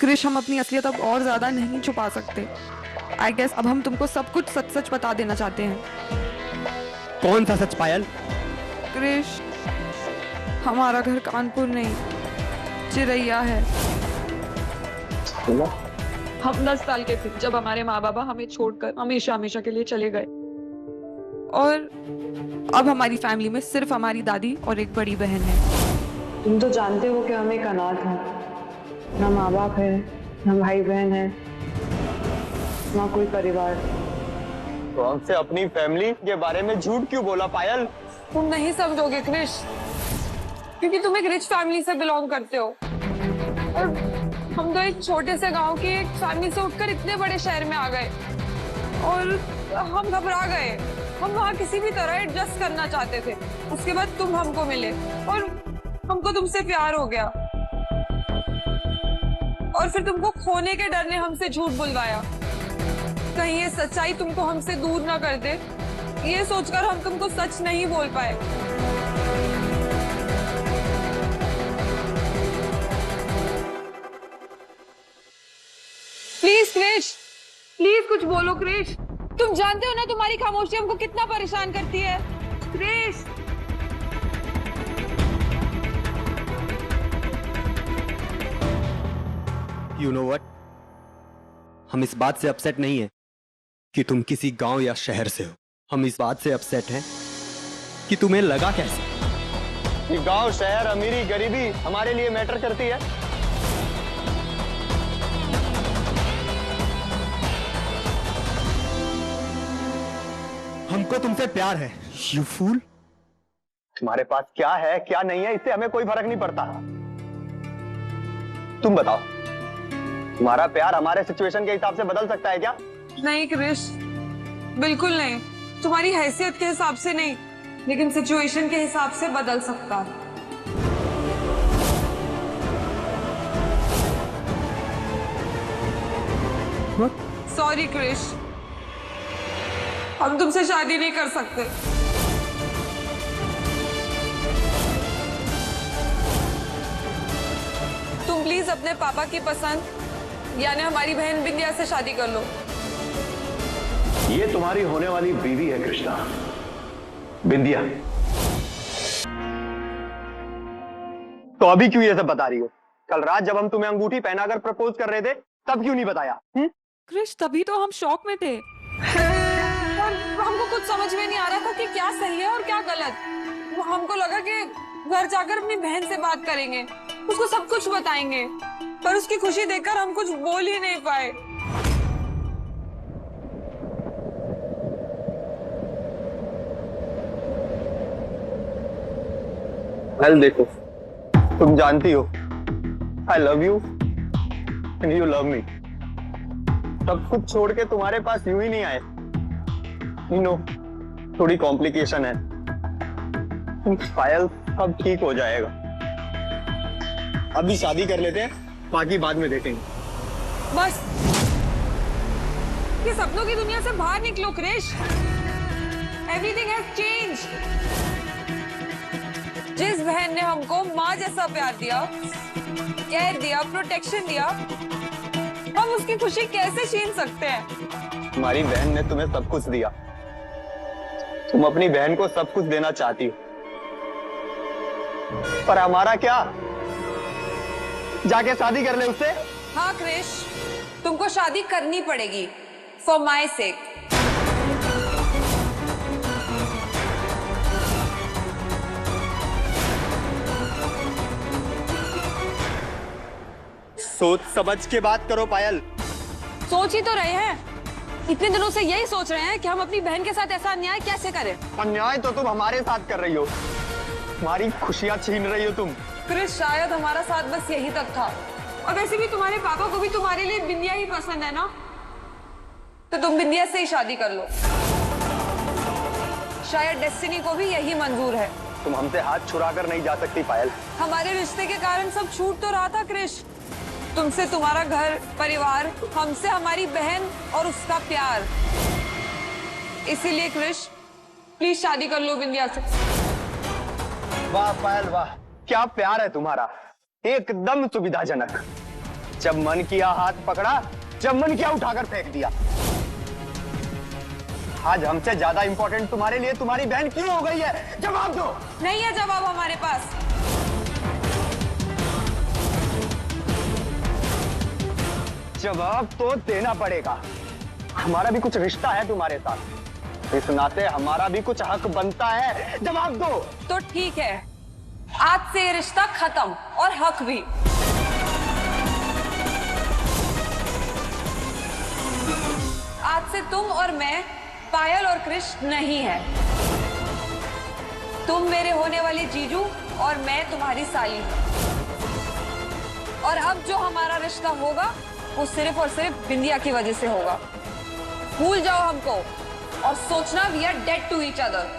क्रिश, हम अपनी असलियत अब और ज्यादा नहीं छुपा सकते। आई गेस अब हम तुमको सब कुछ सच सच बता देना चाहते हैं। कौन सा सच पायल? क्रिश, हमारा घर कानपुर नहीं, चिरैया है। हम 10 साल के थे जब हमारे माँ बाबा हमें छोड़कर हमेशा हमेशा के लिए चले गए, और अब हमारी फैमिली में सिर्फ हमारी दादी और एक बड़ी बहन है। तुम तो जानते हो कि हम एक अनाथ हैं, ना माँ बाप है, ना भाई बहन है, ना कोई परिवार। तो हमसे अपनी फैमिली के बारे में झूठ क्यों बोला पायल? तुम नहीं समझोगे क्रिश, क्योंकि तुम एक रिच फैमिली से बिलोंग करते हो, और हम तो एक छोटे से गांव की एक फैमिली से उठकर इतने बड़े शहर में आ गए, और हम घबरा गए। हम वहाँ किसी भी तरह एडजस्ट करना चाहते थे। उसके बाद तुम हमको मिले और हमको तुमसे प्यार हो गया, और फिर तुमको खोने के डर ने हमसे झूठ बुलवाया। कहीं ये सच्चाई तुमको हमसे दूर ना कर दे, ये सोचकर हम तुमको सच नहीं बोल पाए। प्लीज क्रिश, प्लीज कुछ बोलो क्रिश। तुम जानते हो ना तुम्हारी खामोशी हमको कितना परेशान करती है। क्रिश, यू नो व्हाट, हम इस बात से अपसेट नहीं है कि तुम किसी गांव या शहर से हो। हम इस बात से अपसेट हैं कि तुम्हें लगा कैसे कि गांव, शहर, अमीरी, गरीबी हमारे लिए मैटर करती है। हमको तुमसे प्यार है, यू फूल। तुम्हारे पास क्या है क्या नहीं है इससे हमें कोई फर्क नहीं पड़ता। तुम बताओ, तुम्हारा प्यार हमारे सिचुएशन के हिसाब से बदल सकता है क्या? नहीं क्रिश, बिल्कुल नहीं। तुम्हारी हैसियत के हिसाब से नहीं, लेकिन सिचुएशन के हिसाब से बदल सकता है। सॉरी क्रिश, हम तुमसे शादी नहीं कर सकते। तुम प्लीज अपने पापा की पसंद यानी हमारी बहन बिंदिया से शादी कर लो। ये तुम्हारी होने वाली बीवी है कृष्णा, बिंदिया। तो अभी क्यों ये सब बता रही हो? कल रात जब हम तुम्हें अंगूठी पहनाकर प्रपोज कर रहे थे तब क्यों नहीं बताया? क्रिश, तभी तो हम शॉक में थे और हमको कुछ समझ में नहीं आ रहा था कि क्या सही है और क्या गलत। हमको लगा कि घर जाकर अपनी बहन से बात करेंगे, उसको सब कुछ बताएंगे, पर उसकी खुशी देखकर हम कुछ बोल ही नहीं पाए। वेल देखो, तुम जानती हो I love you and you love me. सब कुछ छोड़ के तुम्हारे पास यूं ही नहीं आए। यू नो, थोड़ी कॉम्प्लिकेशन है। पायल, सब ठीक हो जाएगा। अभी शादी कर लेते हैं, बाकी बाद में देखेंगे। बस ये सपनों की दुनिया से बाहर निकलो क्रिश। Everything has change. जिस बहन ने हमको माँ जैसा प्यार दिया, केयर दिया, प्रोटेक्शन दिया, हम उसकी खुशी कैसे छीन सकते हैं? तुम्हारी बहन ने तुम्हें सब कुछ दिया, तुम अपनी बहन को सब कुछ देना चाहती हो, पर हमारा क्या? जाके शादी कर ले उससे। हाँ क्रिश, तुमको शादी करनी पड़ेगी फॉर माई सेक। सोच समझ के बात करो पायल। सोच ही तो रहे हैं, इतने दिनों से यही सोच रहे हैं कि हम अपनी बहन के साथ ऐसा अन्याय कैसे करें। अन्याय तो तुम हमारे साथ कर रही हो, हमारी खुशियां छीन रही हो तुम। क्रिश, शायद हमारा साथ बस यही तक था, और वैसे भी तुम्हारे पापा को भी तुम्हारे लिए बिंदिया ही पसंद है ना, तो तुम बिंदिया से ही शादी कर लो। शायद डेस्टिनी को भी यही मंजूर है। तुम हमसे हाथ छुड़ाकर नहीं जा सकती पायल। हमारे रिश्ते के कारण सब छूट तो रहा था क्रिश, तुमसे तुम्हारा घर परिवार, हमसे हमारी बहन और उसका प्यार। इसीलिए क्रिश, प्लीज शादी कर लो बिंदिया से। वाह पायल वाह, क्या प्यार है तुम्हारा, एकदम सुविधाजनक। जब मन किया हाथ पकड़ा, जब मन किया उठाकर फेंक दिया। आज हमसे ज्यादा इंपॉर्टेंट तुम्हारे लिए तुम्हारी बहन क्यों हो गई है? जवाब दो। नहीं है जवाब हमारे पास। जवाब तो देना पड़ेगा। हमारा भी कुछ रिश्ता है तुम्हारे साथ, इस नाते हमारा भी कुछ हक बनता है। जवाब दो। तो ठीक है, आज से ये रिश्ता खत्म और हक भी। आज से तुम और मैं, पायल और कृष नहीं है। तुम मेरे होने वाले जीजू और मैं तुम्हारी साली हूं। और अब जो हमारा रिश्ता होगा वो सिर्फ और सिर्फ बिंदिया की वजह से होगा। भूल जाओ हमको और सोचना we are dead to each other.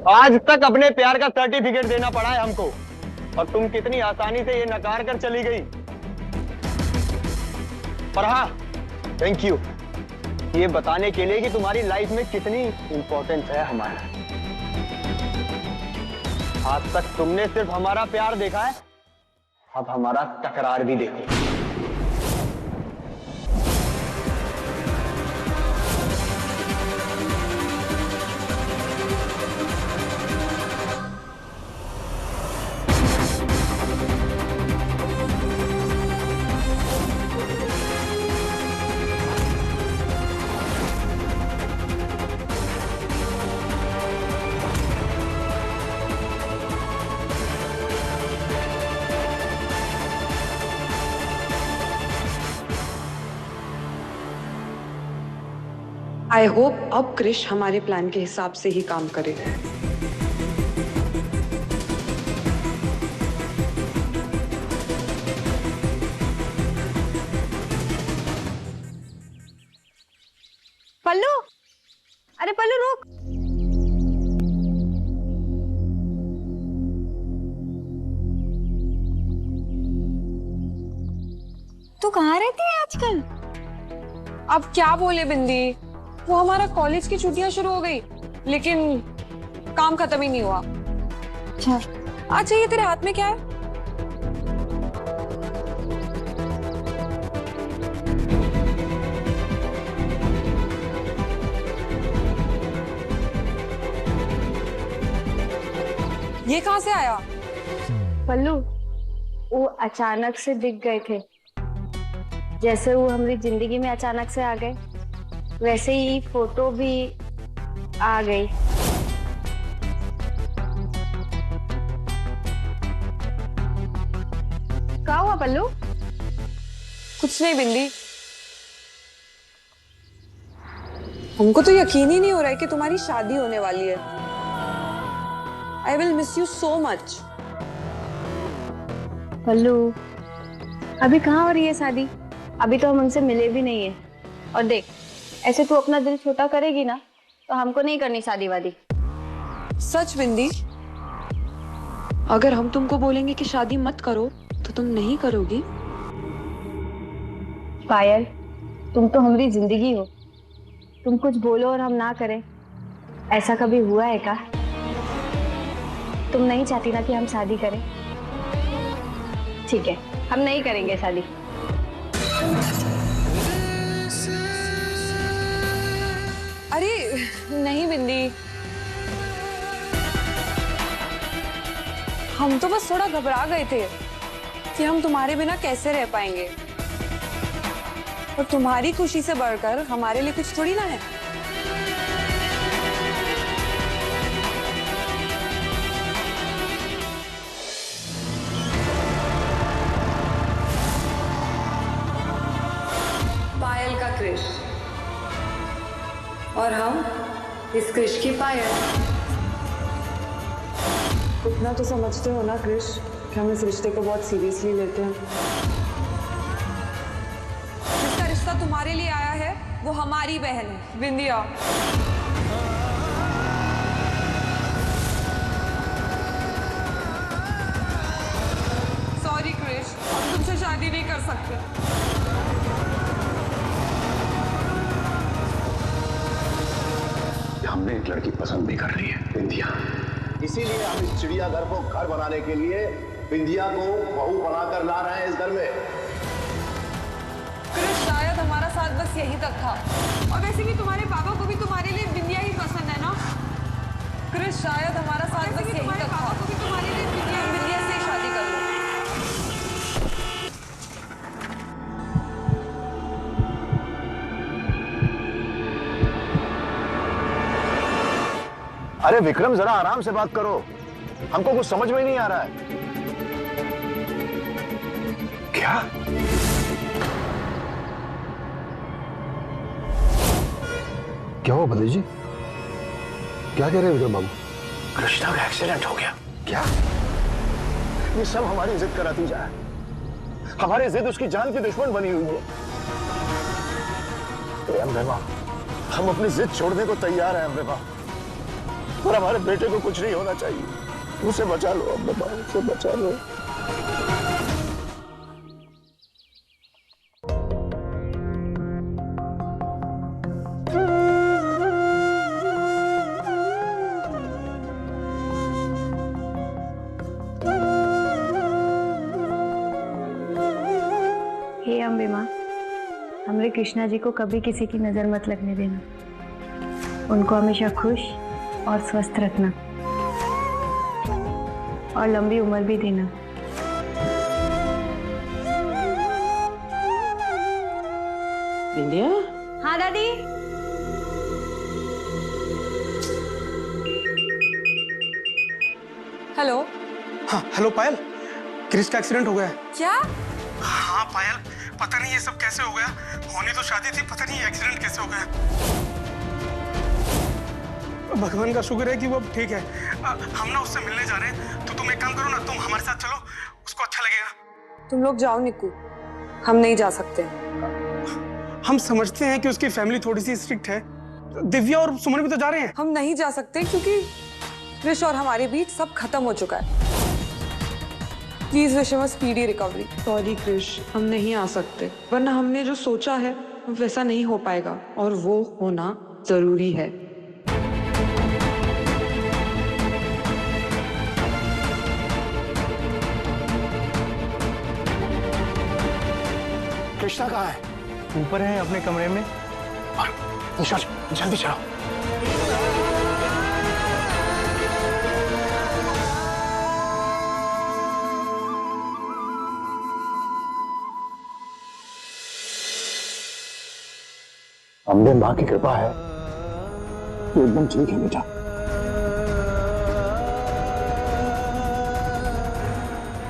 आज तक अपने प्यार का सर्टिफिकेट देना पड़ा है हमको, और तुम कितनी आसानी से ये नकार कर चली गई। पर हाँ, थैंक यू ये बताने के लिए कि तुम्हारी लाइफ में कितनी इंपॉर्टेंस है हमारा। आज तक तुमने सिर्फ हमारा प्यार देखा है, अब हमारा तकरार भी देखो। आई होप अब कृष हमारे प्लान के हिसाब से ही काम करे। पल्लू, अरे पल्लू रुक। तू कहाँ रहती है आजकल? अब क्या बोले बिंदी, वो हमारा कॉलेज की छुट्टियां शुरू हो गई, लेकिन काम खत्म ही नहीं हुआ। अच्छा ये तेरे हाथ में क्या है? ये कहाँ से आया? पल्लू, वो अचानक से दिख गए थे। जैसे वो हमारी जिंदगी में अचानक से आ गए, वैसे ही फोटो भी आ गई। क्या हुआ पल्लू? कुछ नहीं बिंदी, हमको तो यकीन ही नहीं हो रहा है कि तुम्हारी शादी होने वाली है। I will miss you so much. Pallu, अभी कहाँ हो रही है शादी? अभी तो हम उनसे मिले भी नहीं है। और देख, ऐसे तू अपना दिल छोटा करेगी ना तो हमको नहीं करनी शादी वादी। सच बिंदी? अगर हम तुमको बोलेंगे कि शादी मत करो तो तुम नहीं करोगी? पायल, तुम तो हमारी जिंदगी हो। तुम कुछ बोलो और हम ना करें, ऐसा कभी हुआ है क्या? तुम नहीं चाहती ना कि हम शादी करें? ठीक है, हम नहीं करेंगे शादी। अरे नहीं बिंदी, हम तो बस थोड़ा घबरा गए थे कि हम तुम्हारे बिना कैसे रह पाएंगे, और तुम्हारी खुशी से बढ़कर हमारे लिए कुछ थोड़ी ना है। पायल का कृष और हम इस कृष की पायल। इतना तो समझते हो ना कृष कि हम इस रिश्ते को बहुत सीरियसली लेते हैं। जिसका रिश्ता तुम्हारे लिए आया है वो हमारी बहन है बिंदिया। सॉरी कृष, हम तुमसे शादी नहीं कर सकते। हमने एक लड़की पसंद भी कर ली है, बिंदिया। इसीलिए हम इस चिड़ियाघर को घर बनाने के लिए बिंदिया को बहू बनाकर ला रहे हैं इस घर में। क्रिश, शायद हमारा साथ बस यही तक था। और वैसे भी तुम्हारे पापा को भी तुम्हारे लिए बिंदिया ही पसंद है ना? क्रिश, शायद हमारा साथ बस यही तक था। को भी तुम्हारे लिए बिंदिया से ही शादी कर लो। अरे विक्रम, जरा आराम से बात करो, हमको कुछ समझ में नहीं आ रहा है। क्या? क्या हुआ भदेश जी? क्या कह रहे हैं विक्रम बाबू? कृष्णा का एक्सीडेंट हो गया। क्या? ये सब हमारी जिद कराती जा है। हमारी जिद उसकी जान की दुश्मन बनी हुई है। अम्बेबा, हम अपनी जिद छोड़ने को तैयार हैं अम्बेबा, पर हमारे बेटे को कुछ नहीं होना चाहिए। उसे बचा लो अम्बेबा, उसे बचा लो। हे अम्बे माँ, हमरे कृष्णा जी को कभी किसी की नजर मत लगने देना। उनको हमेशा खुश और स्वस्थ रखना और लंबी उम्र भी देना। बिंदिया, हाँ दादी। हेलो। हाँ हेलो पायल, क्रिस का एक्सीडेंट हो गया है। क्या? हाँ पायल, पता नहीं ये सब कैसे हो गया। होनी तो शादी थी, पता नहीं एक्सीडेंट कैसे हो गया। भगवान का शुक्र है कि वो अब ठीक है। हम ना उससे मिलने जा रहे हैं, तो तुम एक काम करो ना, तुम हमारे साथ चलो, उसको अच्छा लगेगा। तुम लोग जाओ निक्कू, हम नहीं जा सकते। हम समझते हैं कि उसकी फैमिली थोड़ी सी स्ट्रिक्ट है। दिव्या और सुमन भी तो जा रहे हैं। हम नहीं जा सकते क्योंकि क्रिश और हमारे बीच सब खत्म हो चुका है। Please wish him a speedy recovery. Sorry Krish, हम नहीं आ सकते, वरना हमने जो सोचा है वैसा नहीं हो पाएगा और वो होना जरूरी है। कृष्णा कहाँ है? ऊपर है अपने कमरे में। निशा, जल्दी चलो। अम्बे माँ की कृपा है, तो एकदम ठीक है बेटा।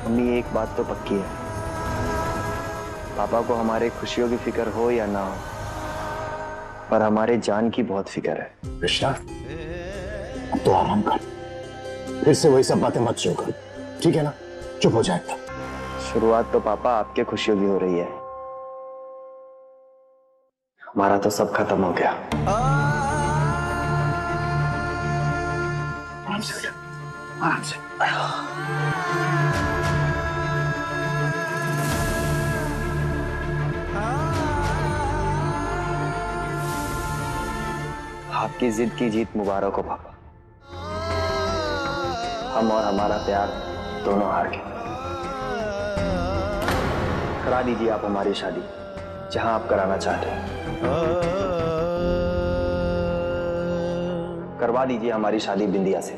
मम्मी, एक बात तो पक्की है, पापा को हमारे खुशियों की फिक्र हो या ना हो, पर हमारे जान की बहुत फिक्र है। कृष्णा, अब तो आराम कर, फिर से वही सब बातें मत शुरू कर, ठीक है ना? चुप हो जाए एकदम। शुरुआत तो पापा आपके खुशियों की हो रही है, हमारा तो सब खत्म हो गया। आराम से बेटा, आराम से। आपकी जिद की जीत मुबारक हो पापा। हम और हमारा प्यार दोनों हार गए। करा दीजिए आप हमारी शादी जहां आप कराना चाहते हैं। करवा दीजिए हमारी शादी बिंदिया से।